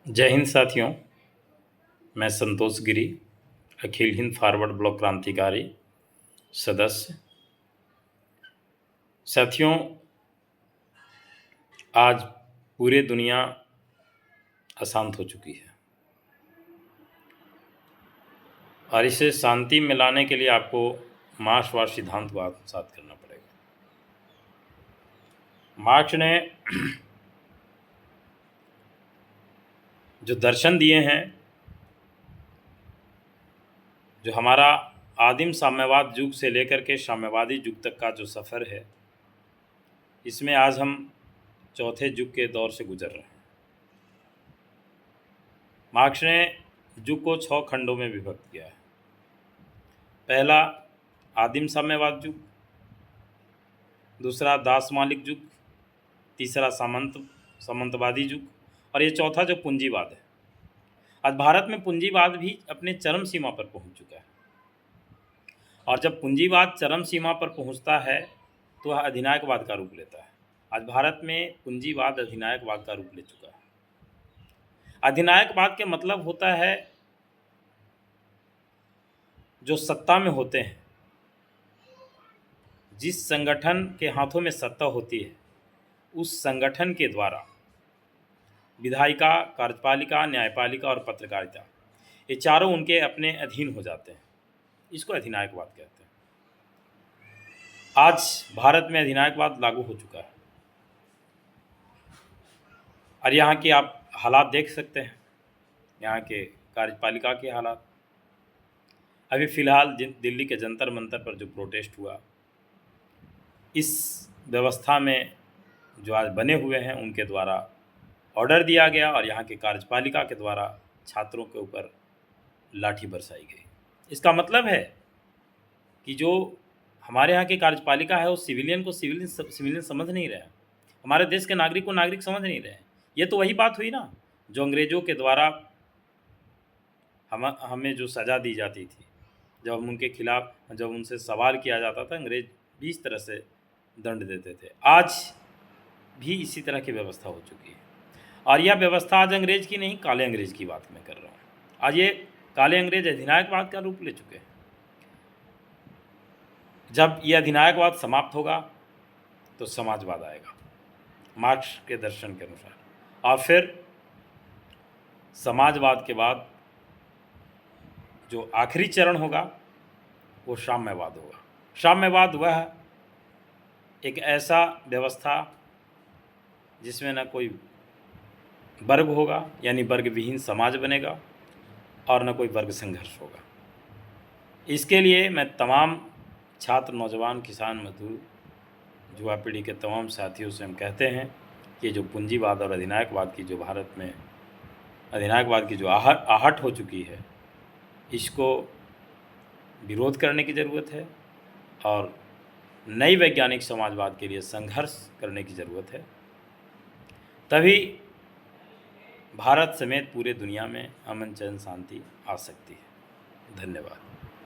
जय हिंद साथियों। मैं संतोष गिरी, अखिल हिंद फॉरवर्ड ब्लॉक क्रांतिकारी सदस्य। साथियों, आज पूरी दुनिया अशांत हो चुकी है और इसे शांति में लाने के लिए आपको मार्क्सवाद सिद्धांत को आत्मसात करना पड़ेगा। मार्क्स ने जो दर्शन दिए हैं, जो हमारा आदिम साम्यवाद युग से लेकर के साम्यवादी युग तक का जो सफ़र है, इसमें आज हम चौथे युग के दौर से गुजर रहे हैं। मार्क्स ने युग को 6 खंडों में विभक्त किया है। पहला आदिम साम्यवाद युग, दूसरा दास मालिक युग, तीसरा सामंतवादी युग और ये चौथा जो पूंजीवाद है। आज भारत में पूंजीवाद भी अपने चरम सीमा पर पहुंच चुका है और जब पूंजीवाद चरम सीमा पर पहुंचता है तो वह अधिनायकवाद का रूप लेता है। आज भारत में पूंजीवाद अधिनायकवाद का रूप ले चुका है। अधिनायकवाद के मतलब होता है जो सत्ता में होते हैं, जिस संगठन के हाथों में सत्ता होती है, उस संगठन के द्वारा विधायिका, कार्यपालिका, न्यायपालिका और पत्रकारिता, ये चारों उनके अपने अधीन हो जाते हैं। इसको अधिनायकवाद कहते हैं। आज भारत में अधिनायकवाद लागू हो चुका है और यहाँ के आप हालात देख सकते हैं, यहाँ के कार्यपालिका के हालात। अभी फ़िलहाल दिल्ली के जंतर मंतर पर जो प्रोटेस्ट हुआ, इस व्यवस्था में जो आज बने हुए हैं उनके द्वारा ऑर्डर दिया गया और यहाँ के कार्यपालिका के द्वारा छात्रों के ऊपर लाठी बरसाई गई। इसका मतलब है कि जो हमारे यहाँ की कार्यपालिका है वो सिविलियन को सिविलियन समझ नहीं रहे, हमारे देश के नागरिक को नागरिक समझ नहीं रहे। ये तो वही बात हुई ना, जो अंग्रेज़ों के द्वारा हमें जो सज़ा दी जाती थी, जब हम उनके खिलाफ जब उनसे सवाल किया जाता था, अंग्रेज भी इस तरह से दंड देते थे। आज भी इसी तरह की व्यवस्था हो चुकी है और यह व्यवस्था आज अंग्रेज की नहीं, काले अंग्रेज की बात मैं कर रहा हूँ। आज ये काले अंग्रेज अधिनायकवाद का रूप ले चुके हैं। जब यह अधिनायकवाद समाप्त होगा तो समाजवाद आएगा मार्क्स के दर्शन के अनुसार, और फिर समाजवाद के बाद जो आखिरी चरण होगा वो साम्यवाद होगा। साम्यवाद वह एक ऐसा व्यवस्था जिसमें न कोई वर्ग होगा, यानी वर्ग विहीन समाज बनेगा, और न कोई वर्ग संघर्ष होगा। इसके लिए मैं तमाम छात्र, नौजवान, किसान, मजदूर, युवा पीढ़ी के तमाम साथियों से हम कहते हैं कि जो पूंजीवाद और अधिनायकवाद की जो भारत में अधिनायकवाद की जो आहट हो चुकी है, इसको विरोध करने की ज़रूरत है और नई वैज्ञानिक समाजवाद के लिए संघर्ष करने की ज़रूरत है। तभी भारत समेत पूरे दुनिया में अमन, चैन, शांति आ सकती है। धन्यवाद।